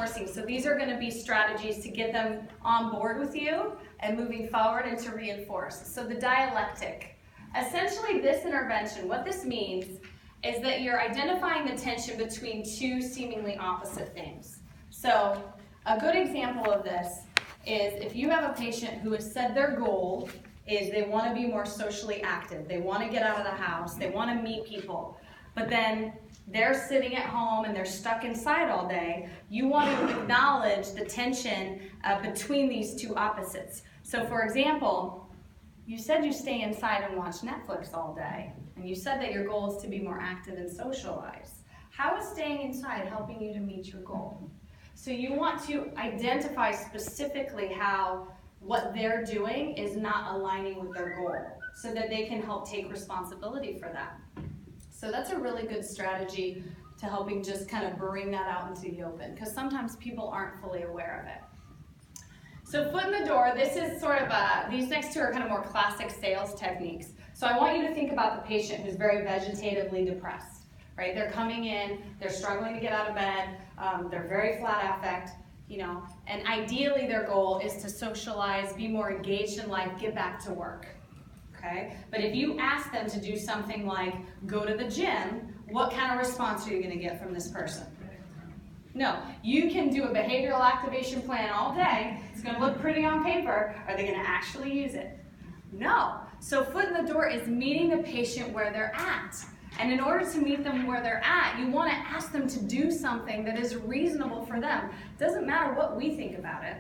reinforcing. So these are going to be strategies to get them on board with you and moving forward and to reinforce. So the dialectic. Essentially this intervention, what this means is that you're identifying the tension between two seemingly opposite things. So a good example of this is if you have a patient who has said their goal is they want to be more socially active, they want to get out of the house, they want to meet people, but then they're sitting at home and they're stuck inside all day, you want to acknowledge the tension between these two opposites. So for example, you said you stay inside and watch Netflix all day, and you said that your goal is to be more active and socialize. How is staying inside helping you to meet your goal? So you want to identify specifically how what they're doing is not aligning with their goal, so that they can help take responsibility for that. So that's a really good strategy to helping just kind of bring that out into the open, because sometimes people aren't fully aware of it. So foot in the door, this is sort of these next two are kind of more classic sales techniques. So I want you to think about the patient who's very vegetatively depressed, right? They're coming in, they're struggling to get out of bed, they're very flat affect, you know, and ideally their goal is to socialize, be more engaged in life, get back to work. Okay? But if you ask them to do something like go to the gym, what kind of response are you going to get from this person? No. You can do a behavioral activation plan all day. It's going to look pretty on paper. Are they going to actually use it? No. So foot in the door is meeting the patient where they're at. And in order to meet them where they're at, you want to ask them to do something that is reasonable for them. Doesn't matter what we think about it.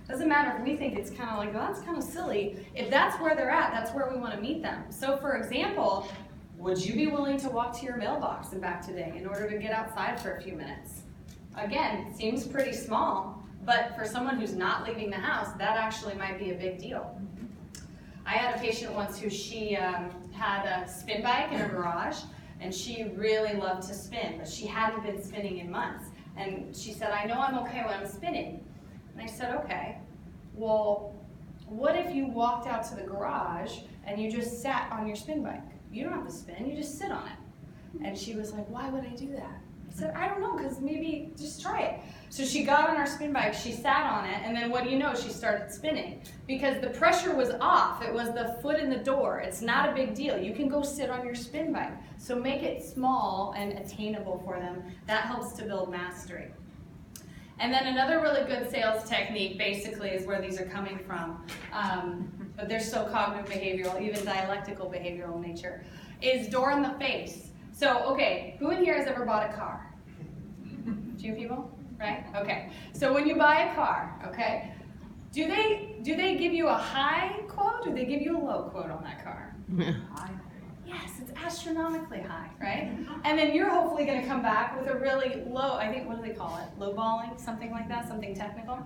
Doesn't matter if we think it's kind of like, well, that's kind of silly. If that's where they're at, that's where we want to meet them. So for example, would you be willing to walk to your mailbox and back today in order to get outside for a few minutes? Again, seems pretty small, but for someone who's not leaving the house, that actually might be a big deal. I had a patient once who she had a spin bike in her garage, and she really loved to spin, but she hadn't been spinning in months. And she said, I know I'm okay when I'm spinning. And I said, okay, well, what if you walked out to the garage and you just sat on your spin bike? You don't have to spin, you just sit on it. And she was like, why would I do that? I said, I don't know, because maybe just try it. So she got on our spin bike, she sat on it, and then what do you know, she started spinning. Because the pressure was off, it was the foot in the door. It's not a big deal. You can go sit on your spin bike. So make it small and attainable for them. That helps to build mastery. And then another really good sales technique basically is where these are coming from, but they're still cognitive behavioral, even dialectical behavioral in nature, is door in the face. So, okay, who in here has ever bought a car? A few people, right? Okay, so when you buy a car, okay, do they give you a high quote or do they give you a low quote on that car? High. Yes, it's astronomically high, right? And then you're hopefully going to come back with a really low, I think, what do they call it? Lowballing, something like that, something technical.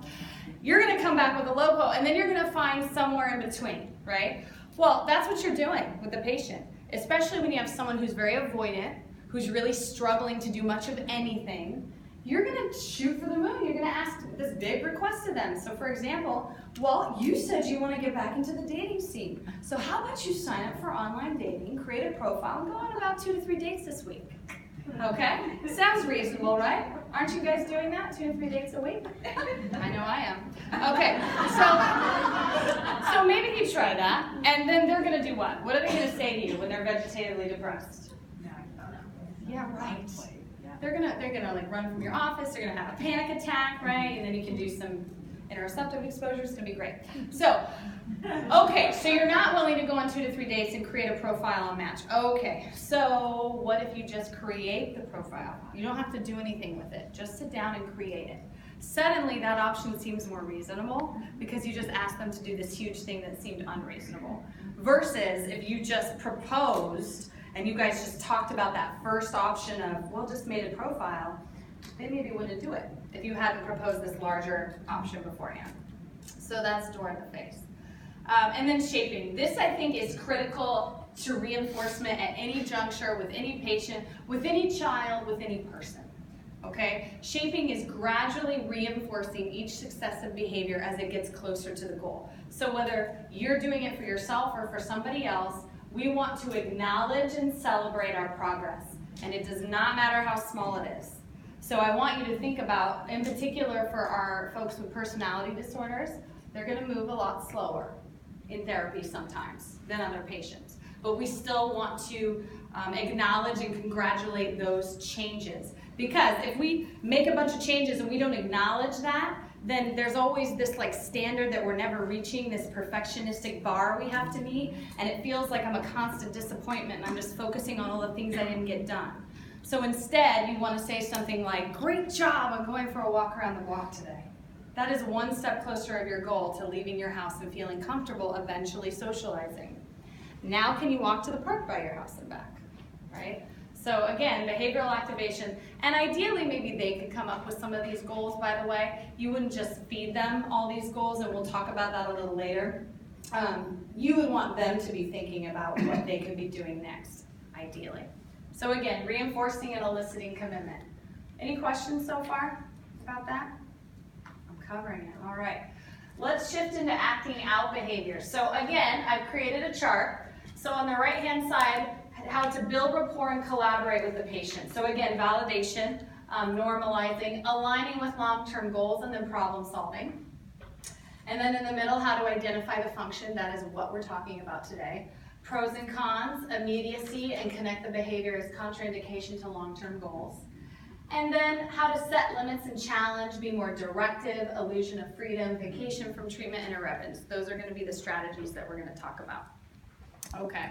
You're going to come back with a low quote, and then you're going to find somewhere in between, right? Well, that's what you're doing with the patient, especially when you have someone who's very avoidant, who's really struggling to do much of anything. You're going to shoot for the moon. You're going to ask this big request to them. So for example, well, you said you want to get back into the dating scene. So how about you sign up for online dating, create a profile, and go on about 2 to 3 dates this week? Okay? Sounds reasonable, right? Aren't you guys doing that? 2 to 3 dates a week? I know I am. Okay, so maybe you try that, and then they're going to do what? What are they going to say to you when they're vegetatively depressed? Yeah, right. They're gonna like run from your office, they're gonna have a panic attack, right? And then you can do some interoceptive exposure, it's gonna be great. So, okay, so you're not willing to go on 2 to 3 dates and create a profile and match. Okay, so what if you just create the profile? You don't have to do anything with it, just sit down and create it. Suddenly that option seems more reasonable because you just asked them to do this huge thing that seemed unreasonable. Versus if you just proposed and you guys just talked about that first option of, well, just made a profile, they maybe wouldn't do it if you hadn't proposed this larger option beforehand. So that's door in the face. And then shaping. This, I think, is critical to reinforcement at any juncture, with any patient, with any child, with any person. Okay? Shaping is gradually reinforcing each successive behavior as it gets closer to the goal. So whether you're doing it for yourself or for somebody else, we want to acknowledge and celebrate our progress, and it does not matter how small it is. So I want you to think about, in particular for our folks with personality disorders, they're going to move a lot slower in therapy sometimes than other patients. But we still want to acknowledge and congratulate those changes. Because if we make a bunch of changes and we don't acknowledge that, then there's always this like standard that we're never reaching, this perfectionistic bar we have to meet, and it feels like I'm a constant disappointment and I'm just focusing on all the things I didn't get done. So instead, you want to say something like, great job, I'm going for a walk around the block today. That is one step closer of your goal to leaving your house and feeling comfortable, eventually socializing. Now can you walk to the park by your house and back, right? So again, behavioral activation, and ideally maybe they could come up with some of these goals, by the way. You wouldn't just feed them all these goals, and we'll talk about that a little later. You would want them to be thinking about what they could be doing next, ideally. So again, reinforcing and eliciting commitment. Any questions so far about that? I'm covering it, all right. Let's shift into acting out behaviors. So again, I've created a chart. So on the right-hand side, how to build rapport and collaborate with the patient. So again, validation, normalizing, aligning with long-term goals, and then problem solving. And then in the middle, how to identify the function. That is what we're talking about today. Pros and cons, immediacy, and connect the behavior as contraindication to long-term goals. And then how to set limits and challenge, be more directive, illusion of freedom, vacation from treatment, and irreverence. Those are going to be the strategies that we're going to talk about. Okay.